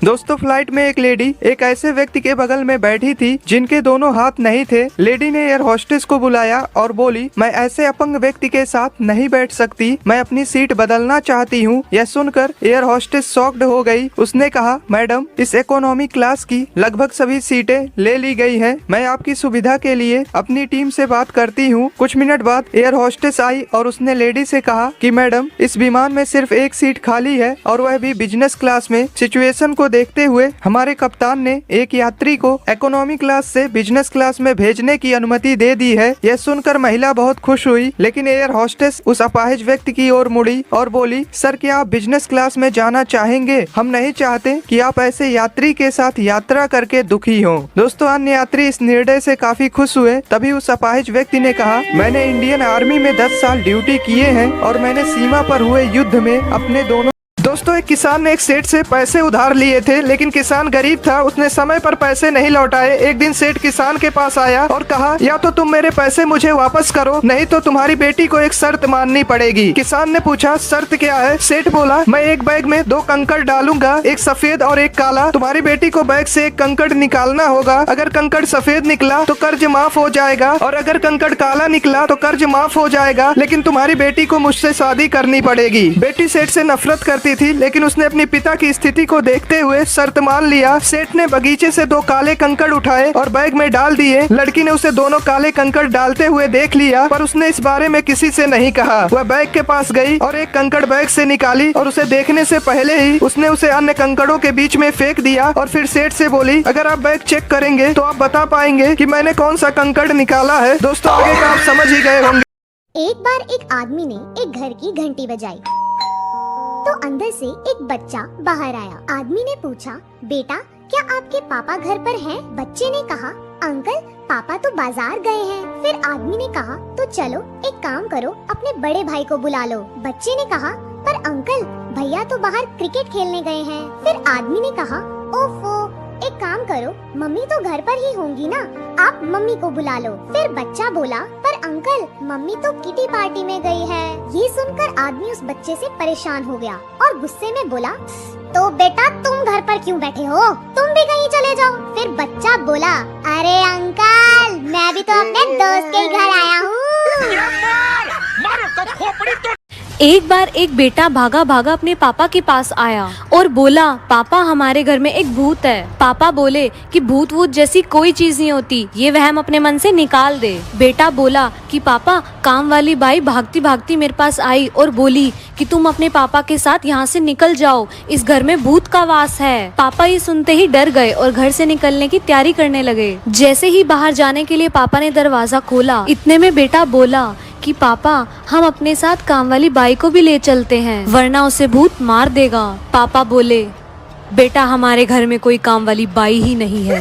दोस्तों फ्लाइट में एक लेडी एक ऐसे व्यक्ति के बगल में बैठी थी जिनके दोनों हाथ नहीं थे। लेडी ने एयर होस्टेस को बुलाया और बोली, मैं ऐसे अपंग व्यक्ति के साथ नहीं बैठ सकती, मैं अपनी सीट बदलना चाहती हूँ। यह सुनकर एयर होस्टेस शॉक्ड हो गई। उसने कहा, मैडम इस इकोनॉमी क्लास की लगभग सभी सीटें ले ली गई है, मैं आपकी सुविधा के लिए अपनी टीम से बात करती हूँ। कुछ मिनट बाद एयर होस्टेस आई और उसने लेडी से कहा कि मैडम इस विमान में सिर्फ एक सीट खाली है और वह भी बिजनेस क्लास में। सिचुएशन को देखते हुए हमारे कप्तान ने एक यात्री को इकोनॉमी क्लास से बिजनेस क्लास में भेजने की अनुमति दे दी है। यह सुनकर महिला बहुत खुश हुई, लेकिन एयर होस्टेस उस अपाहिज व्यक्ति की ओर मुड़ी और बोली, सर क्या आप बिजनेस क्लास में जाना चाहेंगे? हम नहीं चाहते कि आप ऐसे यात्री के साथ यात्रा करके दुखी हो। दोस्तों अन्य यात्री इस निर्णय से काफी खुश हुए। तभी उस अपाहिज व्यक्ति ने कहा, मैंने इंडियन आर्मी में 10 साल ड्यूटी किए हैं और मैंने सीमा पर हुए युद्ध में अपने दोनों। दोस्तों एक किसान ने एक सेठ से पैसे उधार लिए थे, लेकिन किसान गरीब था, उसने समय पर पैसे नहीं लौटाए। एक दिन सेठ किसान के पास आया और कहा, या तो तुम मेरे पैसे मुझे वापस करो, नहीं तो तुम्हारी बेटी को एक शर्त माननी पड़ेगी। किसान ने पूछा, शर्त क्या है? सेठ बोला, मैं एक बैग में 2 कंकड़ डालूंगा, एक सफेद और एक काला। तुम्हारी बेटी को बैग से एक कंकड़ निकालना होगा। अगर कंकड़ सफेद निकला तो कर्ज माफ हो जाएगा और अगर कंकड़ काला निकला तो कर्ज माफ हो जाएगा, लेकिन तुम्हारी बेटी को मुझसे शादी करनी पड़ेगी। बेटी सेठ से नफरत करती थी, लेकिन उसने अपनी पिता की स्थिति को देखते हुए शर्त मान लिया। सेठ ने बगीचे से 2 काले कंकड़ उठाए और बैग में डाल दिए। लड़की ने उसे दोनों काले कंकड़ डालते हुए देख लिया, पर उसने इस बारे में किसी से नहीं कहा। वह बैग के पास गई और एक कंकड़ बैग से निकाली और उसे देखने से पहले ही उसने उसे अन्य कंकड़ों के बीच में फेंक दिया और फिर सेठ से बोली, अगर आप बैग चेक करेंगे तो आप बता पाएंगे कि मैंने कौन सा कंकड़ निकाला है। दोस्तों आगे का आप समझ ही गए होंगे। एक बार एक आदमी ने एक घर की घंटी बजाई तो अंदर से एक बच्चा बाहर आया। आदमी ने पूछा, बेटा क्या आपके पापा घर पर हैं? बच्चे ने कहा, अंकल पापा तो बाजार गए हैं। फिर आदमी ने कहा, तो चलो एक काम करो, अपने बड़े भाई को बुला लो। बच्चे ने कहा, पर अंकल भैया तो बाहर क्रिकेट खेलने गए हैं। फिर आदमी ने कहा, ओफो एक काम करो, मम्मी तो घर पर ही होंगी ना, आप मम्मी को बुला लो। फिर बच्चा बोला, पर अंकल मम्मी तो किटी पार्टी में गई है। ये सुनकर आदमी उस बच्चे से परेशान हो गया और गुस्से में बोला, तो बेटा तुम घर पर क्यों बैठे हो? तुम भी कहीं चले जाओ। फिर बच्चा बोला, अरे अंकल मैं भी तो अपने दोस्त के घर आया हूँ। एक बार एक बेटा भागा भागा अपने पापा के पास आया और बोला, पापा हमारे घर में एक भूत है। पापा बोले कि भूत वूत जैसी कोई चीज नहीं होती, ये वहम अपने मन से निकाल दे। बेटा बोला कि पापा काम वाली बाई भागती भागती मेरे पास आई और बोली कि तुम अपने पापा के साथ यहाँ से निकल जाओ, इस घर में भूत का वास है। पापा ये सुनते ही डर गए और घर से निकलने की तैयारी करने लगे। जैसे ही बाहर जाने के लिए पापा ने दरवाजा खोला, इतने में बेटा बोला कि पापा हम अपने साथ काम वाली बाई को भी ले चलते हैं, वरना उसे भूत मार देगा। पापा बोले, बेटा हमारे घर में कोई काम वाली बाई ही नहीं है।